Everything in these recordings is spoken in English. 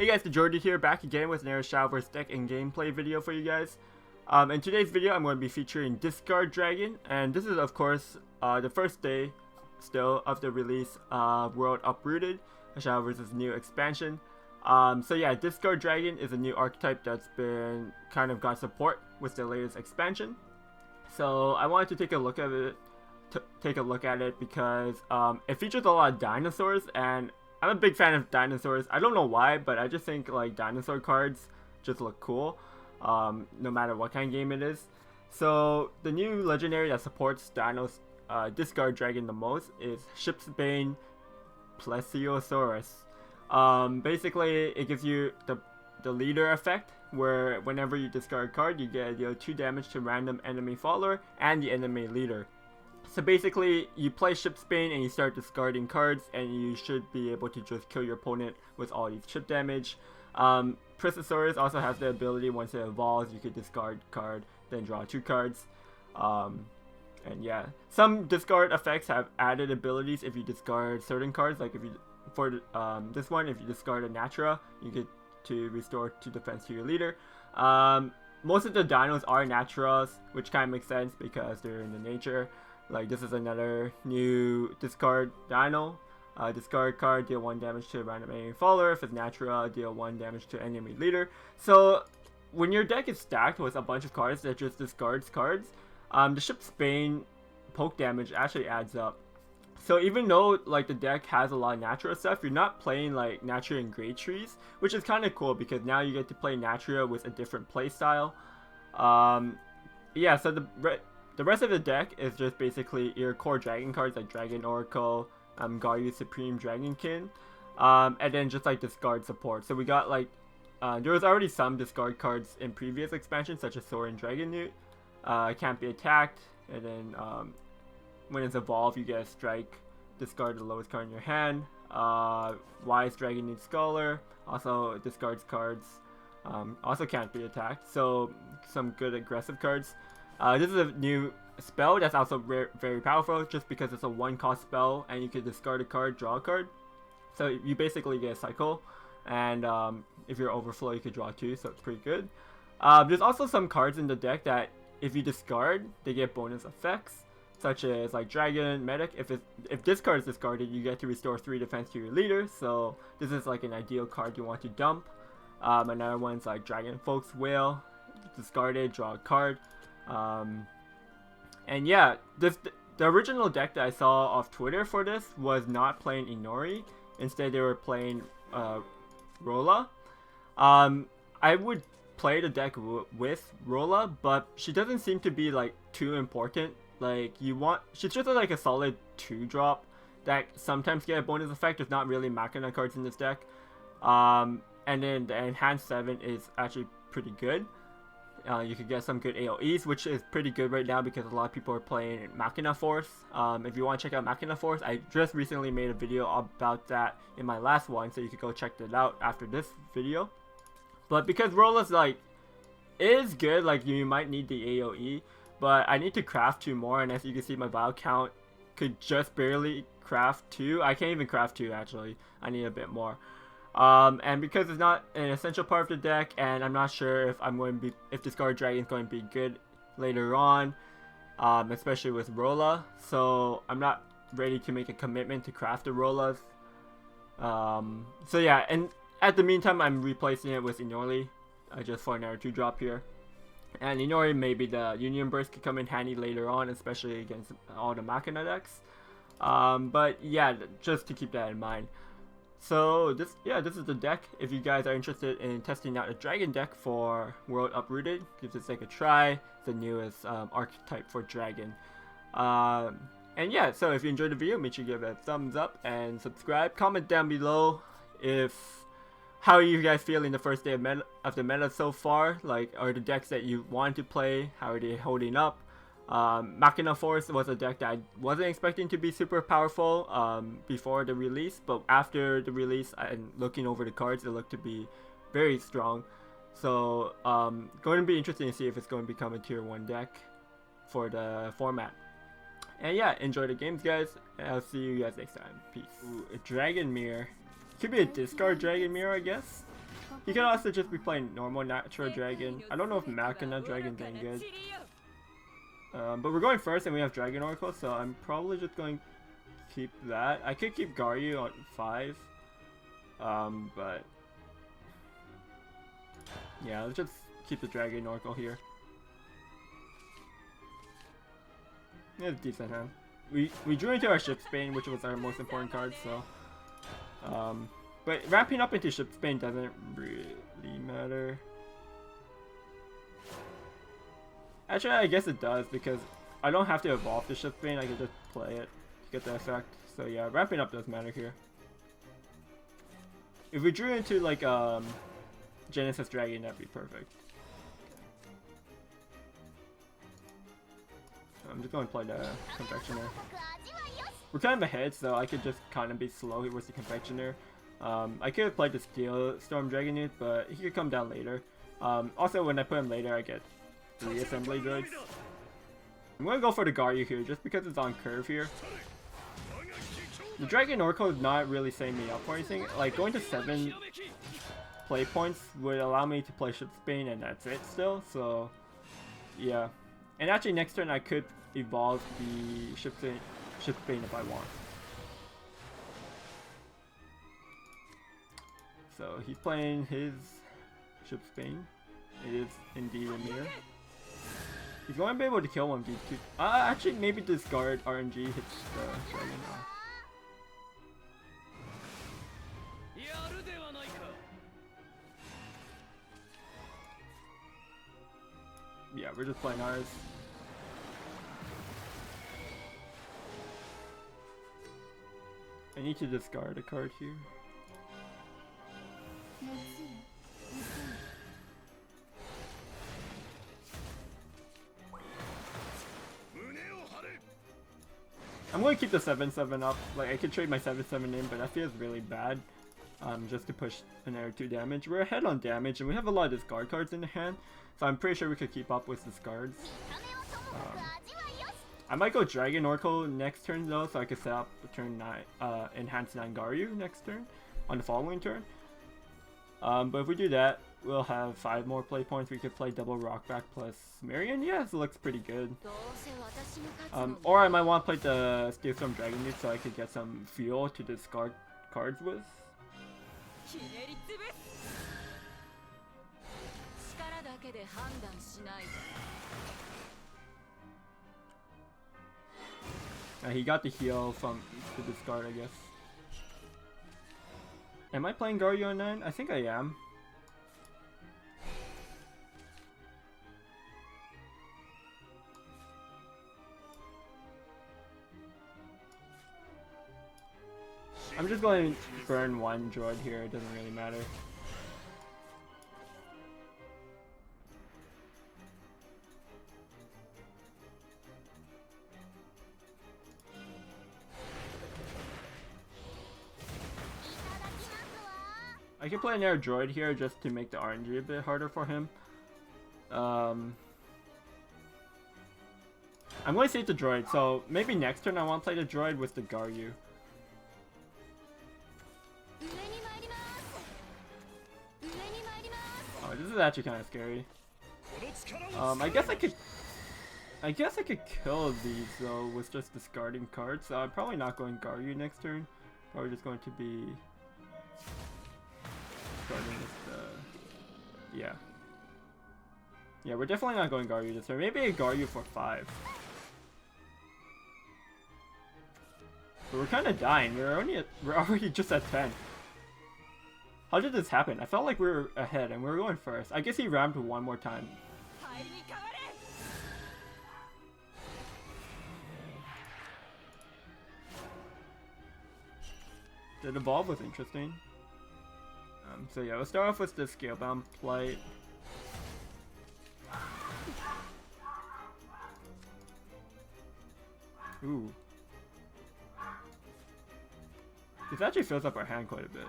Hey guys, TheJordude here, back again with another Shadowverse deck and gameplay video for you guys. In today's video, I'm going to be featuring Discard Dragon, and this is of course the first day still of the release of World Uprooted, Shadowverse's new expansion. So yeah, Discard Dragon is a new archetype that's been kind of got support with the latest expansion. So I wanted to take a look at it, because it features a lot of dinosaurs, and I'm a big fan of dinosaurs. I don't know why, but I just think like dinosaur cards just look cool, no matter what kind of game it is. So the new legendary that supports Discard Dragon the most is Shipsbane Plesiosaurus. Basically, it gives you the leader effect, where whenever you discard a card, you deal 2 damage to random enemy follower and the enemy leader. So basically, you play Shipsbane and you start discarding cards, and you should be able to just kill your opponent with all these chip damage. Plesiosaurus also has the ability, once it evolves, you could discard card, then draw 2 cards. And yeah, some discard effects have added abilities if you discard certain cards. Like if you, for this one, if you discard a Natura, you get to restore 2 defense to your leader. Most of the dinos are Naturas, which kind of makes sense because they're in the nature. Like this is another new discard dino. Discard card, deal 1 damage to a random enemy follower. If it's Natura, deal 1 damage to enemy leader. So when your deck is stacked with a bunch of cards that just discards cards, the Shipsbane poke damage actually adds up. So even though like the deck has a lot of Natura stuff, you're not playing like Natura and Great Trees, which is kind of cool because now you get to play Natura with a different playstyle. Yeah, so the rest of the deck is just basically your core dragon cards like Dragon Oracle, Garyu Supreme Dragonkin, and then just like discard support. So we got like, there was already some discard cards in previous expansions such as Soaring Dragon Newt, can't be attacked, and then when it's evolved you get a strike, discard the lowest card in your hand. Wise Dragon Newt Scholar also discards cards, also can't be attacked, so some good aggressive cards. This is a new spell that's also very powerful, just because it's a 1-cost spell and you can discard a card, draw a card. So you basically get a cycle, and if you're overflow you could draw 2, so it's pretty good. There's also some cards in the deck that if you discard, they get bonus effects, such as like Dragon Medic. If this card is discarded, you get to restore 3 defense to your leader, so this is like an ideal card you want to dump. Another one's like Dragon Folk's Whale, discarded, draw a card. And yeah, the original deck that I saw off Twitter for this was not playing Inori. Instead, they were playing Rolla. I would play the deck with Rolla, but she doesn't seem to be like too important. Like she's just like a solid 2-drop that sometimes get a bonus effect. There's not really Machina cards in this deck. And then the Enhanced 7 is actually pretty good. You could get some good AoEs, which is pretty good right now because a lot of people are playing Machina Force. If you want to check out Machina Force, I just recently made a video about that in my last one, so you could go check that out after this video. But because Rolla's like is good, like you might need the AoE, but I need to craft 2 more, and as you can see, my bio count could just barely craft 2. I can't even craft 2 actually. I need a bit more. And because it's not an essential part of the deck, and I'm not sure if Discard Dragon is going to be good later on, especially with Rolla, so I'm not ready to make a commitment to craft the Rollas. So yeah, and at the meantime, I'm replacing it with Inori, just for another 2-drop here. And Inori, maybe the Union Burst could come in handy later on, especially against all the Machina decks. But yeah, just to keep that in mind. So this is the deck. If you guys are interested in testing out a dragon deck for World Uprooted, give this deck a try. It's the newest archetype for dragon. And yeah, so if you enjoyed the video, make sure you give it a thumbs up and subscribe. Comment down below how are you guys feeling the first day of the meta so far. Like, are the decks that you want to play, how are they holding up? Machina Force was a deck that I wasn't expecting to be super powerful before the release, but after the release and looking over the cards, it looked to be very strong. So going to be interesting to see if it's going to become a tier 1 deck for the format. And yeah, enjoy the games, guys, and I'll see you guys next time. Peace. Ooh, a Dragon Mirror. Could be a discard Dragon Mirror, I guess. He could also just be playing normal natural dragon. I don't know if Machina dragon's any good. But we're going first and we have Dragon Oracle, so I'm probably just going to keep that. I could keep Garyu on 5. But yeah, let's just keep the Dragon Oracle here. It's a decent hand. We drew into our Shipsbane, which was our most important card, so but ramping up into Shipsbane doesn't really matter. Actually, I guess it does, because I don't have to evolve the Shipsbane, I can just play it to get the effect. So yeah, ramping up does matter here. If we drew into like Genesis Dragon, that'd be perfect. I'm just going to play the Confectioner. We're kind of ahead, so I could just kind of be slow with the Confectioner. I could have played the Steel Storm Dragonite, but he could come down later. Also, when I put him later, I get 3 Assembly Droids. I'm going to go for the Garyu here, just because it's on curve here. The Dragon Oracle is not really setting me up for anything. Like, going to 7 play points would allow me to play Shipsbane, and that's it still, so yeah. And actually, next turn I could evolve the Shipsbane if I want. So he's playing his Shipsbane. It is indeed a mirror. He's going to be able to kill one of these two. Actually, maybe discard RNG hits the dragon now. Yeah, we're just playing ours. I need to discard a card here. I'm going to keep the 7/7 up. Like, I could trade my 7/7 in, but that feels really bad. Just to push another 2 damage. We're ahead on damage, and we have a lot of discard cards in the hand, so I'm pretty sure we could keep up with discards. I might go Dragon Oracle next turn though, so I could set up a turn 9, Enhanced 9 Garyu next turn, on the following turn. But if we do that, we'll have 5 more play points. We could play double Rockback plus Marion. Yeah, this looks pretty good. Or I might want to play the Steel Storm Dragonite so I could get some fuel to discard cards with. He got the heal from the discard, I guess. Am I playing Garyu on 9? I think I am. I'm just going to burn 1 droid here, it doesn't really matter. I can play another droid here just to make the RNG a bit harder for him. I'm going to save the droid, so maybe next turn I want to play the droid with the Garyu. Oh, this is actually kind of scary. I guess I could kill these though with just discarding cards. So I'm probably not going Garyu next turn. Probably just going to be discarding this. Yeah, we're definitely not going Garyu this turn. Maybe a Garyu for 5. But we're kind of dying. We're already just at 10. How did this happen? I felt like we were ahead and we were going first. I guess he rammed 1 more time. The evolve was interesting. So yeah, let's start off with the Scalebound Plight. Ooh. This actually fills up our hand quite a bit.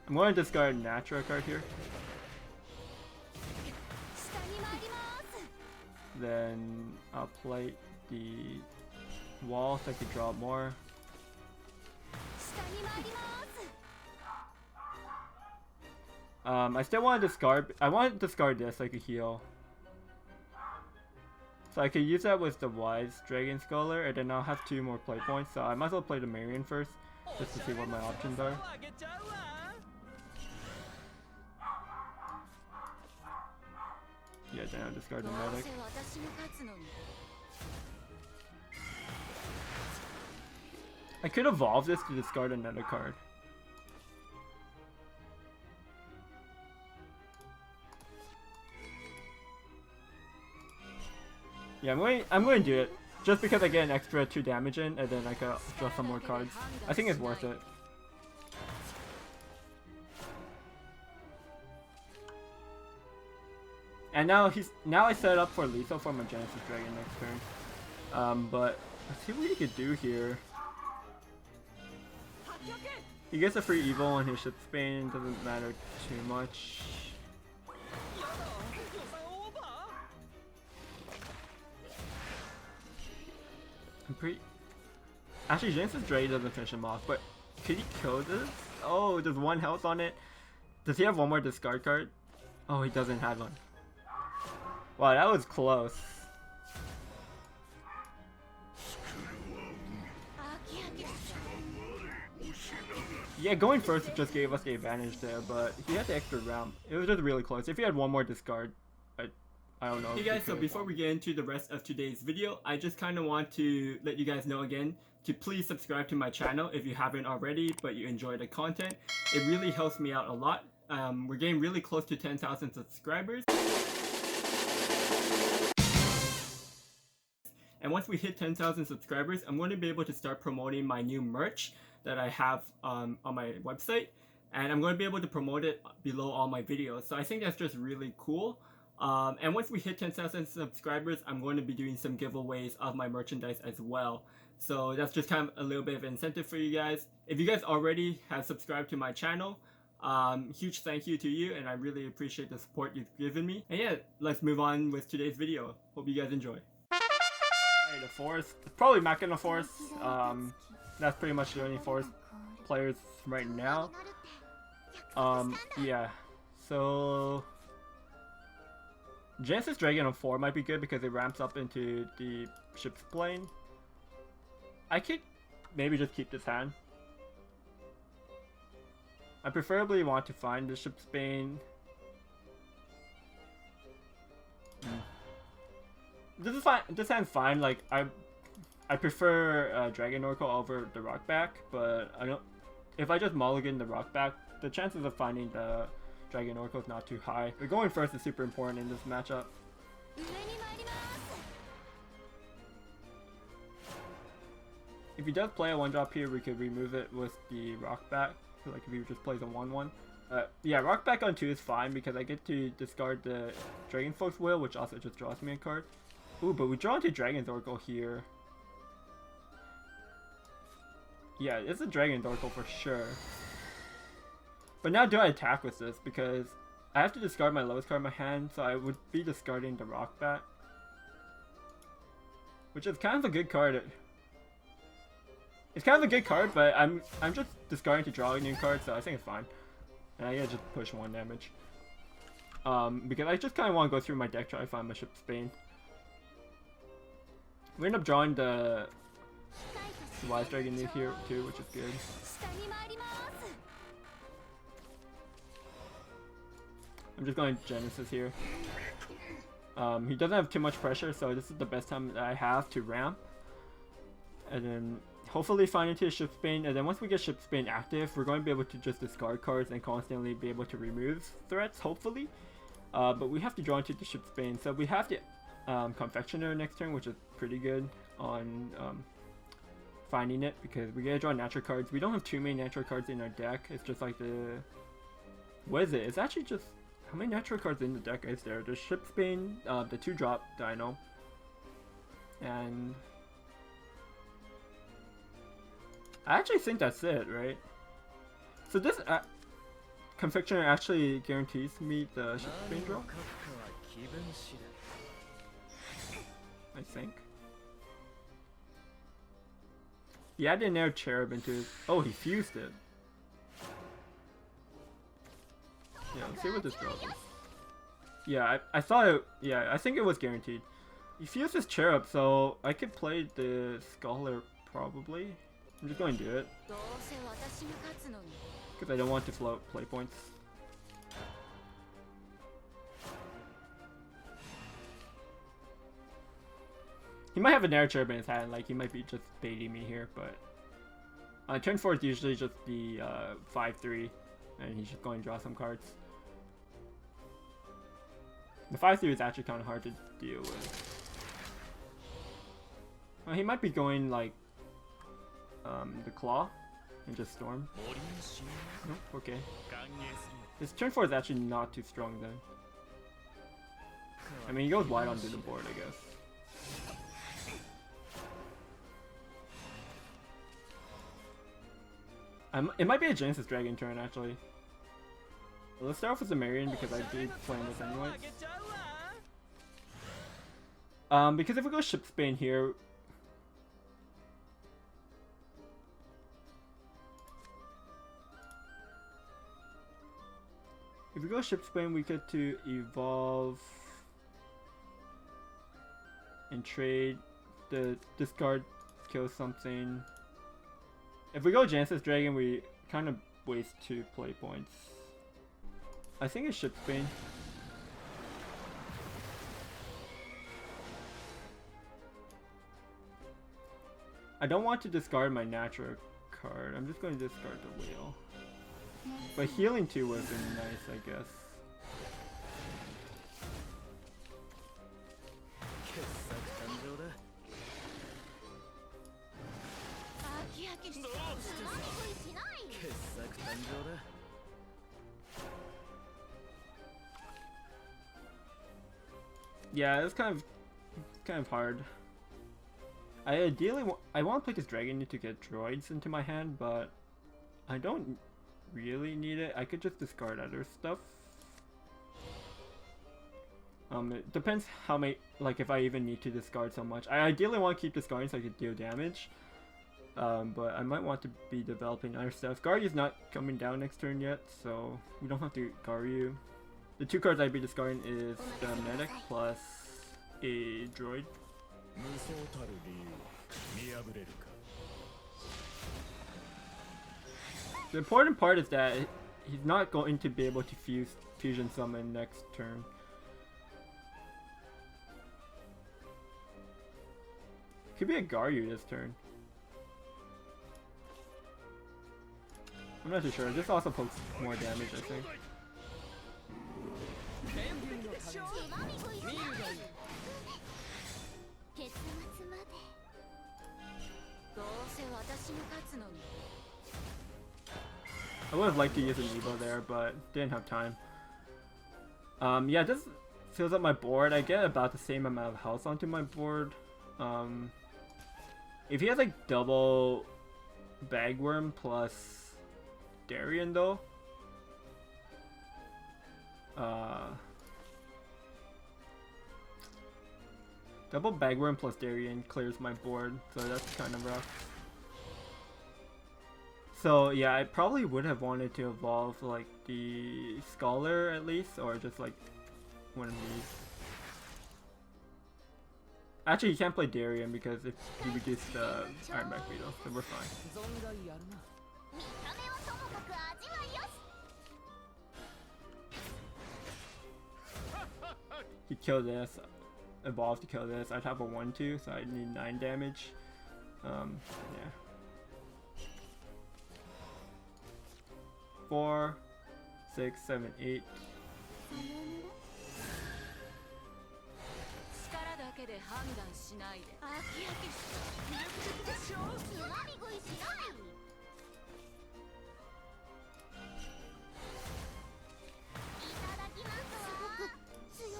I'm going to discard a natural card here. Then I'll play the wall so I can draw more. I still want to discard. I want to discard this so I could heal. So I could use that with the Wise Dragon Scholar, and then I'll have 2 more play points. So I might as well play the Marion first, just to see what my options are. Yeah, then I'll discard the Medic. I could evolve this to discard another card. Yeah, I'm going to do it. Just because I get an extra 2 damage in, and then I can draw some more cards. I think it's worth it. And now I set up for lethal for my Genesis Dragon next turn. But let's see what he could do here. He gets a free evil on his Ship's Bane, doesn't matter too much. Actually, Genesis Dragon doesn't finish him off, but could he kill this? Oh, there's 1 health on it. Does he have 1 more discard card? Oh, he doesn't have one. Wow, that was close. Yeah, going first just gave us the advantage there, but he had the extra round. It was just really close. If he had 1 more discard, I don't know. Hey guys, so before we get into the rest of today's video, I just kind of want to let you guys know again to please subscribe to my channel if you haven't already, but you enjoy the content. It really helps me out a lot. We're getting really close to 10,000 subscribers. And once we hit 10,000 subscribers, I'm going to be able to start promoting my new merch that I have on my website. And I'm going to be able to promote it below all my videos. So I think that's just really cool. And once we hit 10,000 subscribers, I'm going to be doing some giveaways of my merchandise as well. So that's just kind of a little bit of incentive for you guys. If you guys already have subscribed to my channel, huge thank you to you, and I really appreciate the support you've given me. And yeah, let's move on with today's video. Hope you guys enjoy. Alright, the Forest. It's probably Machina Forest. That's pretty much the only Forest players right now. Yeah. So Genesis Dragon on 4 might be good because it ramps up into the Ship's Plane. I could maybe just keep this hand. I preferably want to find the Ship's Bane. This is fine. This hand's fine. Like I prefer Dragon Oracle over the Rockback, but I don't. If I just mulligan the Rockback, the chances of finding the Dragon Oracle is not too high. But going first is super important in this matchup. If he does play a 1-drop here, we could remove it with the Rockback. So like if he just plays a 1-1. Yeah, Rockback on 2 is fine because I get to discard the Dragon Folk's Will, which also just draws me a card. Ooh, but we draw into Dragon's Oracle here. Yeah, it's a Dragon's Oracle for sure. But now do I attack with this? Because I have to discard my lowest card in my hand, so I would be discarding the Rockback. Which is kind of a good card. It's kind of a good card, but I'm just discarding to draw a new card, so I think it's fine. And I gotta just push 1 damage. Because I just kind of want to go through my deck, try to find my Ship's Bane. We end up drawing the Wise Dragon here too, which is good. I'm just going Genesis here. He doesn't have too much pressure, so this is the best time that I have to ramp. And then hopefully find into Ship's Bane, and then once we get Ship's Bane active, we're going to be able to just discard cards and constantly be able to remove threats, hopefully. But we have to draw into the Ship's Bane, so we have the Confectioner next turn, which is pretty good on finding it, because we gotta draw natural cards. We don't have too many natural cards in our deck. It's just like the... What is it? It's actually just... How many natural cards in the deck is there? There's Ship's Bane, the 2-drop Dino, and... I actually think that's it, right? So this Confectioner actually guarantees me the Ship's Bane draw? I think. He added an air cherub into his... Oh, he fused it. Yeah, let's see what this draws is. Yeah, I thought it... Yeah, I think it was guaranteed. He fused his cherub, so I could play the Scholar probably. I'm just going to do it. Because I don't want to float play points. He might have an air cherub in his hand, like he might be just baiting me here, but turn 4 is usually just the 5-3, and he's just going to draw some cards. The 5-3 is actually kind of hard to deal with. He might be going like the Claw and just Storm. Nope, okay. His turn 4 is actually not too strong then. I mean, he goes wide onto the board, I guess. It might be a Genesis Dragon turn, actually. Well, let's start off with the Marion because I did play this anyways. Because if we go Ship Spain here... If we go Ship Spain, we get to evolve and trade. The discard kills something. If we go Genesis Dragon, we kind of waste 2 play points. I think it's Ship Spain. I don't want to discard my natural card. I'm just going to discard the whale. But healing 2 would have been nice, I guess. Yeah, it's kind of hard. I ideally I want to play this dragon to get droids into my hand, but I don't really need it. I could just discard other stuff. It depends how many, like if I even need to discard so much. I ideally want to keep discarding so I could deal damage. But I might want to be developing other stuff. Garyu's not coming down next turn yet, so we don't have to Garyu. The 2 cards I'd be discarding is the Medic plus a droid. The important part is that he's not going to be able to fusion summon next turn. Could be a Garyu this turn. I'm not too sure. This also pokes more damage, I think. I would have liked to use an Evo there, but didn't have time. Yeah, this fills up my board. I get about the same amount of health onto my board. If he has like double Bagworm plus Darien though, double Bagworm plus Darien clears my board, so that's kind of rough. So yeah, I probably would have wanted to evolve like the Scholar at least, or just like one of these. Actually, you can't play Darien because if you reduce the Ironback Beetle, so we're fine. He killed this, evolved to kill this. I'd have a 1-2, so I'd need 9 damage. Yeah. 4, 6, 7, 8.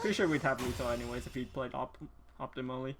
Pretty sure we'd have lethal anyways if he played optimally.